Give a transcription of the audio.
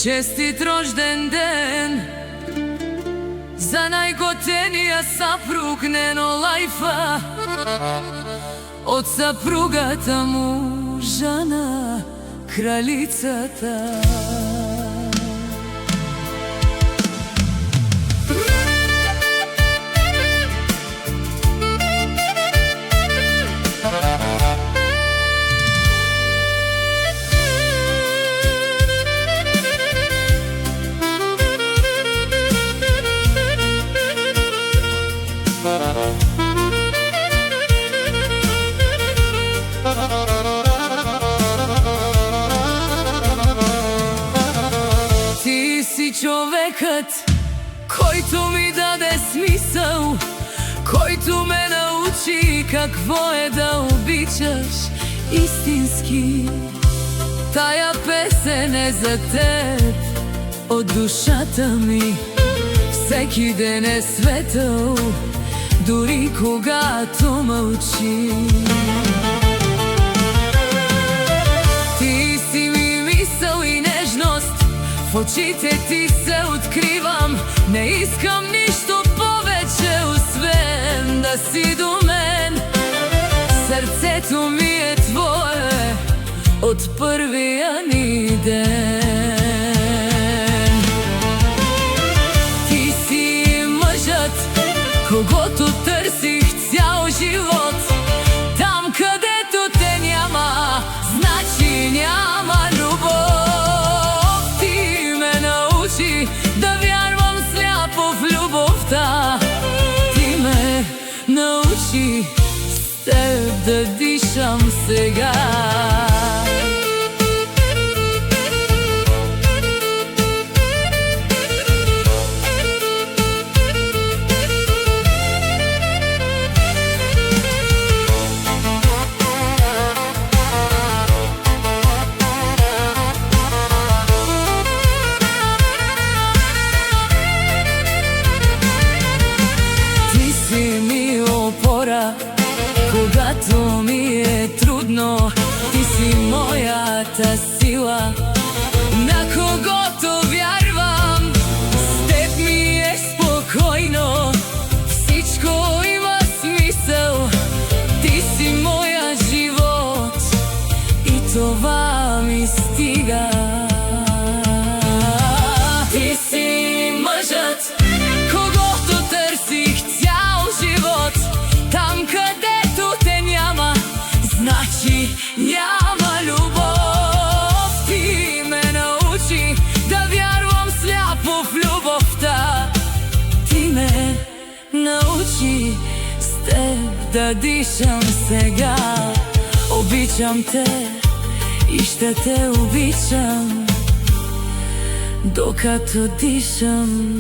Čestit rođendan za najgotenija saprug neno lajfa, od saprugata mužana kraljicata. Ti si čovekът, който ми даде смисъл, който ме научи какво е да обичаш истински. Тая песен е за теб от душата ми. Всеки ден е светъл, дори когато мълчи. Ти си ми мисъл и нежност, в очите ти се откривам. Не искам нищо повече, освен да си до мен. Сърцето ми е твое от първия ни ден. Ти си мъжът, когото търсих цял живот. Там, където те няма, значи няма любов. Ти ме научи да вярвам сляпо в любовта. Ти ме научи с теб да дишам сега. Когато ми е трудно, ти си моята сила, на когото вярвам. С теб ми е спокойно, всичко има смисъл. Ти си моя живот и това ми стига. Ти си мъжът, когото търсих цял живот. Там, където те няма, значи няма любов. Ти ме научи да вярвам сляпо в любовта. Ти ме научи с теб да дишам сега. Обичам те и ще те обичам, докато дишам.